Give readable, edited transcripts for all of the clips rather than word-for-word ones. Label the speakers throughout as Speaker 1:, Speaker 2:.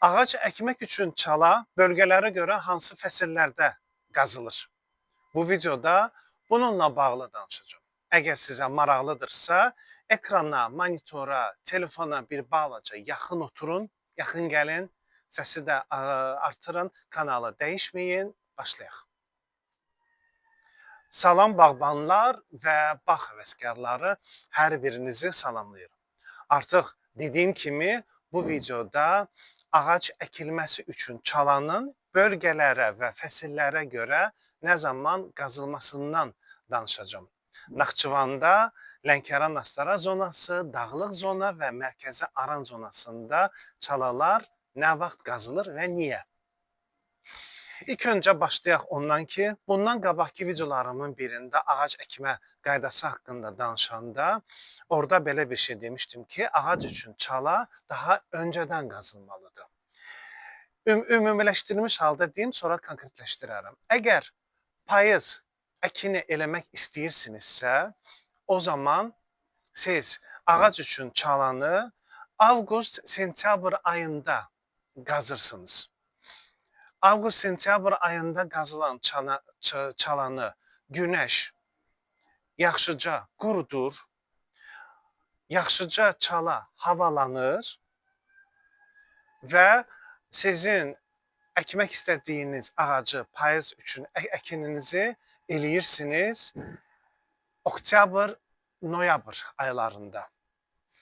Speaker 1: Ağac əkmək üçün çala bölgələrə görə hansı fəsillərdə qazılır? Bu videoda bununla bağlı danışacağım. Əgər sizə maraqlıdırsa, ekrana, monitora, telefona bir balaca yaxın oturun, yaxın gəlin, səsi də artırın, kanalı dəyişməyin, başlayaq. Salam bağbanlar və bağ həvəskarları, hər birinizi salamlayıram. Artıq dediyim kimi bu videoda ağac əkilməsi üçün çalanın bölgələrə və fəsillərə görə nə zaman qazılmasından danışacağam. Naxçıvanda Lənkəran-Astara zonası, Dağlıq zona və Mərkəzi Aran zonasında çalalar nə vaxt qazılır və niyə? İlk öncə başlayaq ondan ki, bundan qabaqki videolarımın birində ağac əkmə qaydası haqqında danışanda orada belə bir şey demişdim ki, ağac üçün çala daha öncədən qazılmalıdır. Ümumiləşdirilmiş halda deyim, sonra konkretləşdirərəm. Əgər payız əkini eləmək istəyirsinizsə, o zaman siz ağac üçün çalanı avqust-sentyabr ayında qazırsınız. Avqust-sentyabr ayında qazılan çalanı günəş yaxşıca qurudur, yaxşıca çala havalanır və sizin əkmək istədiyiniz ağacı payız üçün əkininizi eləyirsiniz oktyabr, noyabr aylarında.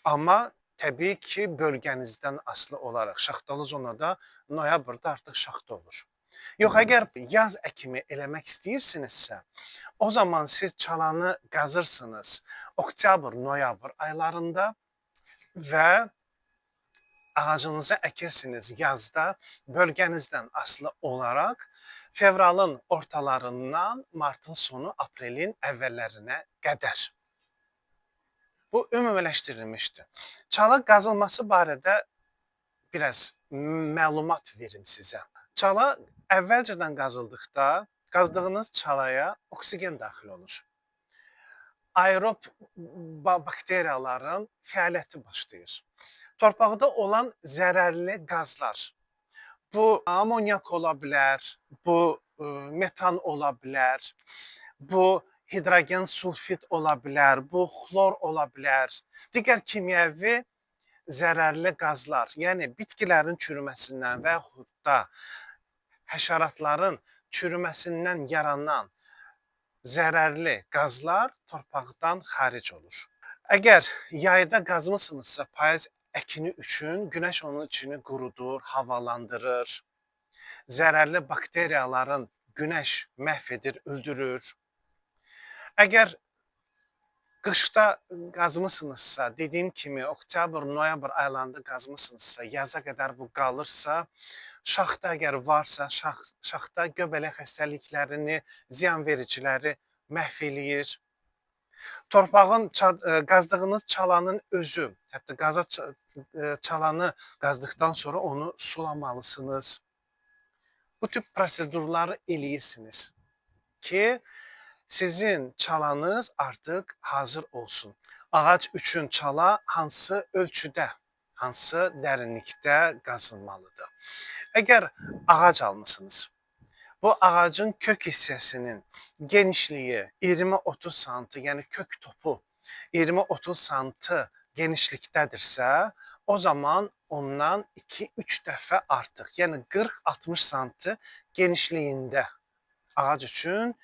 Speaker 1: Amma təbii ki, bölgənizdən asılı olaraq şaxtalı zonada noyabrda artıq şaxta olur. Yox, əgər yaz əkimi eləmək istəyirsinizsə, o zaman siz çalanı qazırsınız oktyabr, noyabr aylarında və ağacınızı əkirsiniz yazda bölgənizdən asılı olaraq fevralın ortalarından martın sonu, aprelin əvvəllərinə qədər. Bu ümumiləşdirilmişdir. Çala qazılması barədə biraz məlumat verim sizə. Çala əvvəlcədən qazıldıqda qazdığınız çalaya oksigen daxil olur. Aerob bakteriyaların fəaliyyəti başlayır. Torpaqda olan zərərli qazlar, bu amonyak ola bilər, bu metan ola bilər, bu hidrogen sulfit ola bilər, bu xlor ola bilər. Digər kimyəvi zərərli qazlar, yəni bitkilərin çürüməsindən və yaxud da həşəratların çürüməsindən yaranan zərərli qazlar torpaqdan xaric olur. Əgər yayda qazmısınızsa payız əkini üçün günəş onun içini qurudur, havalandırır. Zərərli bakteriyaların günəş məhv edir, öldürür. Əgər qışda qazmısınızsa, dediyim kimi oktyabr, noyabr aylarında qazmısınızsa, yaza qədər bu qalırsa, şaxta əgər varsa, şaxta göbələk xəstəliklərini, ziyanvericiləri məhv eləyir. Torpağın qazdığınız çalanın özü, hətta çalanı qazdıqdan sonra onu sulamalısınız. Bu tip prosedurları eləyirsiniz ki, sizin çalanız artıq hazır olsun. Ağac üçün çala hansı ölçüdə, hansı dərinlikdə qazılmalıdır? Əgər ağac almışsınız, bu ağacın kök hissəsinin genişliyi 20-30 sm, yəni kök topu 20-30 sm genişlikdədirsə, o zaman ondan 2-3 dəfə artıq, yəni 40-60 sm genişliyində ağac üçün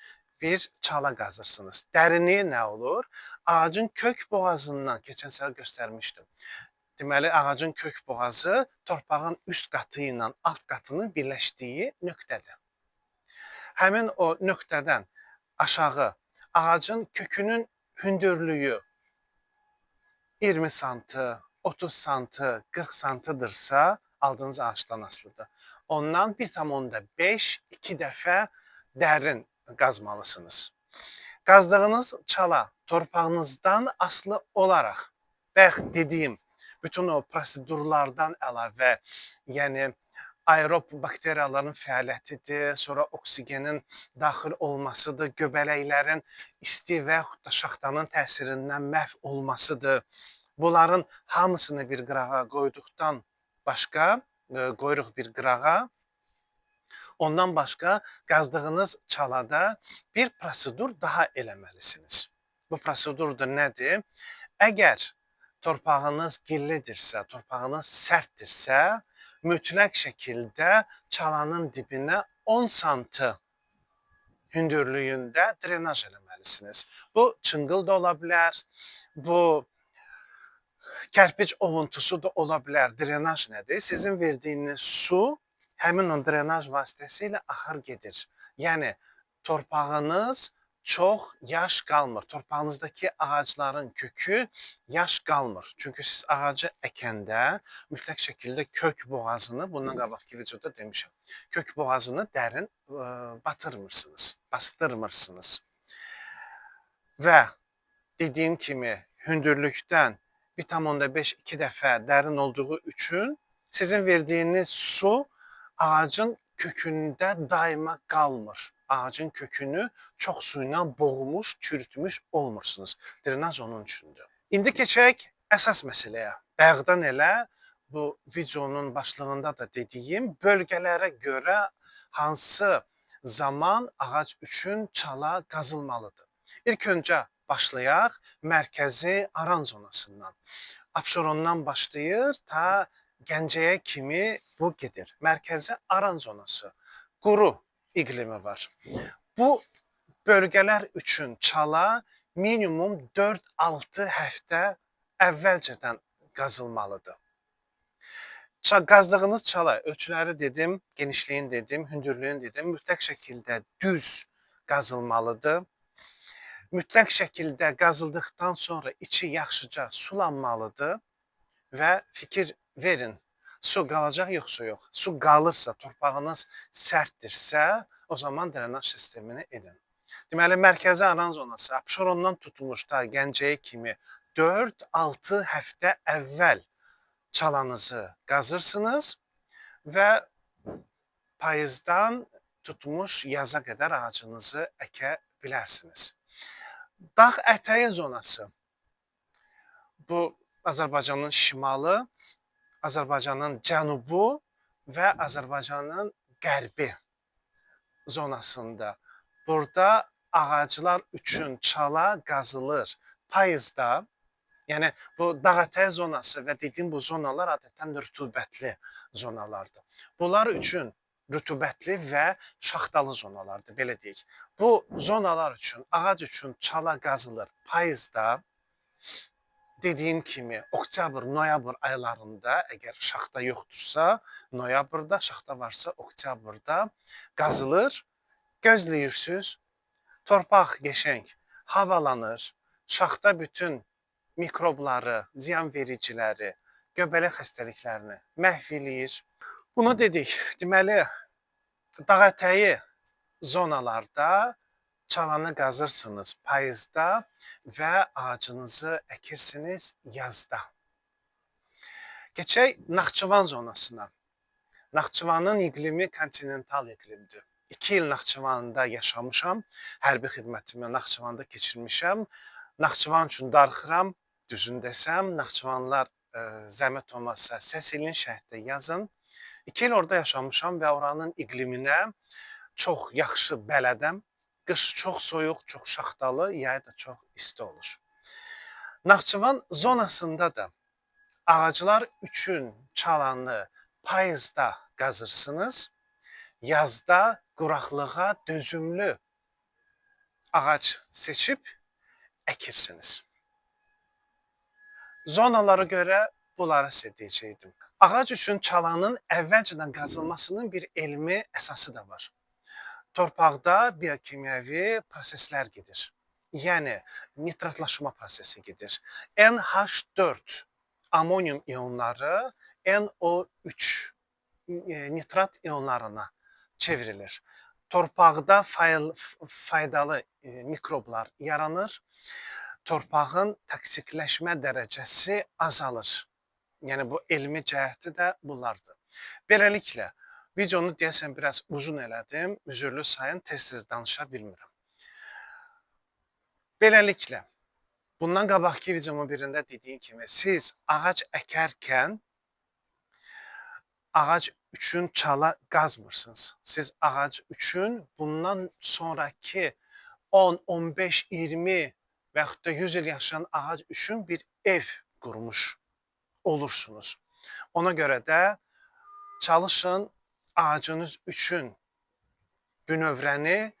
Speaker 1: bir çala qazırsınız. Dərinliyi nə olur? Ağacın kök boğazından, keçən səfər göstərmişdim. Deməli, ağacın kök boğazı torpağın üst qatı ilə alt qatının birləşdiyi nöqtədir. Həmin o nöqtədən aşağı ağacın kökünün hündürlüyü 20 sm, 30 sm, 40 sm-dırsa aldığınız ağacdan asılıdır. Ondan 1,5-2 dəfə dərin qazmalısınız. Qazdığınız çala torpağınızdan asılı olaraq və dediyim bütün o prosedurlardan əlavə, yəni aerob bakteriyaların fəaliyyətidir, sonra oksigenin daxil olmasıdır, göbələklərin isti və yaxud da şaxtanın təsirindən məhv olmasıdır. Bunların hamısını bir qırağa qoyduqdan başqa qoyuruq bir qırağa. Ondan başqa qazdığınız çalada bir prosedur daha eləməlisiniz. Bu prosedur da nədir? Əgər torpağınız gillidirsə, torpağınız sərtdirsə, mütləq şəkildə çalanın dibinə 10 sm hündürlüyündə drenaj eləməlisiniz. Bu çınqıl da ola bilər, bu kərpic ovuntusu da ola bilər. Drenaj nədir? Sizin verdiyiniz su həmin o drenaj vasitəsilə axar gedir. Yəni torpağınız çox yaş qalmır. Torpağınızdakı ağacların kökü yaş qalmır. Çünki siz ağacı əkəndə mütləq şəkildə kök boğazını, bundan qabaqki videoda demişəm, kök boğazını dərin batırmırsınız, bastırmırsınız. Və dediyim kimi hündürlükdən 1,5-2 dəfə dərin olduğu üçün sizin verdiyiniz su ağacın kökündə daima qalmır. Ağacın kökünü çox suyla boğmuş, çürütmüş olmursunuz. Drenaj onun üçündür. İndi keçək əsas məsələyə. Bayaqdan elə bu videonun başlığında da dediyim bölgələrə görə hansı zaman ağac üçün çala qazılmalıdır. İlk öncə başlayaq mərkəzi aran zonasından. Abşerondan başlayır ta Gəncəyə kimi bu gedir. Mərkəzi aran zonası. Quru iqlimi var. Bu bölgələr üçün çala minimum 4-6 həftə əvvəlcədən qazılmalıdır. Qazdığınız çala ölçüləri dedim, genişliyini dedim, hündürlüyünü dedim, mütləq şəkildə düz qazılmalıdır. Mütləq şəkildə qazıldıqdan sonra içi yaxşıca sulanmalıdır və fikir verin, su qalacaq yoxsa yox. Su qalırsa, torpağınız sərtdirsə, o zaman drenaj sistemini edin. Deməli, mərkəzi aran zonası Abşerondan tutulmuş da Gəncəyə kimi 4-6 həftə əvvəl çalanızı qazırsınız və payızdan tutmuş yaza qədər ağacınızı əkə bilərsiniz. Dağ ətəyi zonası. Bu Azərbaycanın şimalı, Azərbaycanın cənubu və Azərbaycanın qərbi zonasında. Burada ağaclar üçün çala qazılır. Payızda, yəni bu dağ ətəyi zonası və dediyim bu zonalar adətən rütubətli zonalardır. Bunlar üçün rütubətli və şaxtalı zonalardır, belə deyək. Bu zonalar üçün, ağac üçün çala qazılır payızda. Dediyim kimi, oktyabr, noyabr aylarında, əgər şaxta yoxdursa, noyabrda, şaxta varsa, oktyabrda qazılır. Gözləyirsiniz, torpaq qəşəng havalanır, şaxta bütün mikrobları, ziyan vericiləri, göbələk xəstəliklərini məhv eləyir. Bunu dedik. Deməli, dağ ətəyi zonalarda çalanı qazırsınız payızda və ağacınızı əkirsiniz yazda. Keçək Naxçıvan zonasına. Naxçıvanın iqlimi kontinental iqlimdir. 2 il Naxçıvanda yaşamışam, hərbi xidmətimi Naxçıvanda keçirmişəm. Naxçıvan üçün darıxıram, düzün desəm. Naxçıvanlılar zəhmət olmazsa səs eləyin, şərhdə yazın. 2 il orada yaşamışam və oranın iqliminə çox yaxşı bələdəm. Qış çox soyuq, çox şaxtalı, yay da çox isti olur. Naxçıvan zonasında da ağaclar üçün çalanı payızda qazırsınız, yazda quraqlığa dözümlü ağac seçib əkirsiniz. Zonalara görə bunları sizə deyəcəkdim. Ağac üçün çalanın əvvəlcədən qazılmasının bir elmi əsası da var. Torpaqda biokimyəvi proseslər gedir. Yəni, nitratlaşma prosesi gedir. NH4 amonium ionları NO3 nitrat ionlarına çevrilir. Torpaqda faydalı mikroblar yaranır. Torpağın toksikləşmə dərəcəsi azalır. Yəni, bu elmi cəhəti də bunlardır. Beləliklə, videonu deyəsən biraz uzun elədim. Üzürlü sayın, tez-tez danışa bilmirəm. Beləliklə, bundan qabaqki videomun birində dediyim kimi, siz ağac əkərkən ağac üçün çala qazmırsınız. Siz ağac üçün bundan sonraki 10, 15, 20 və yaxud da 100 il yaşayan ağac üçün bir ev qurmuş olursunuz. Ona görə də çalışın ağacınız üçün bünövrəni,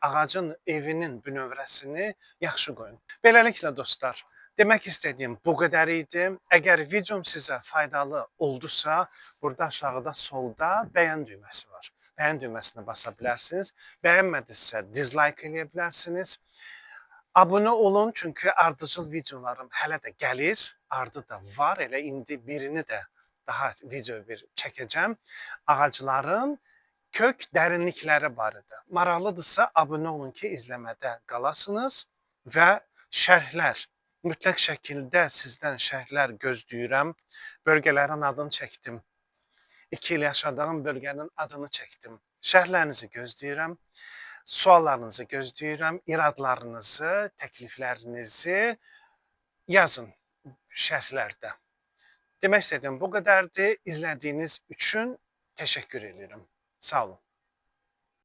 Speaker 1: ağacın evinin bünövrəsini yaxşı qoyun. Beləliklə dostlar, demək istədiyim bu qədər idi. Əgər videom sizə faydalı oldusa, burada aşağıda solda bəyən düyməsi var. Bəyən düyməsinə basa bilərsiniz. Bəyənmədinizsə dislike eləyə bilərsiniz. Abunə olun, çünki ardıcıl videolarım hələ də gəlir. Ardı da var. Elə indi birini də daha video çəkəcəm. Ağacların kök dərinlikləri barədə. Maraqlıdırsa abunə olun ki, izləmədə qalasınız və şərhlər. Mütləq şəkildə sizdən şərhlər gözləyirəm. Bölgələrin adını çəkdim. 2 il yaşadığım bölgənin adını çəkdim. Şərhlərinizi gözləyirəm. Suallarınızı gözləyirəm. İradlarınızı, təkliflərinizi yazın şərhlərdə. Demək istədiyim bu qədərdir. İzlədiyiniz üçün təşəkkür edirəm. Sağ olun.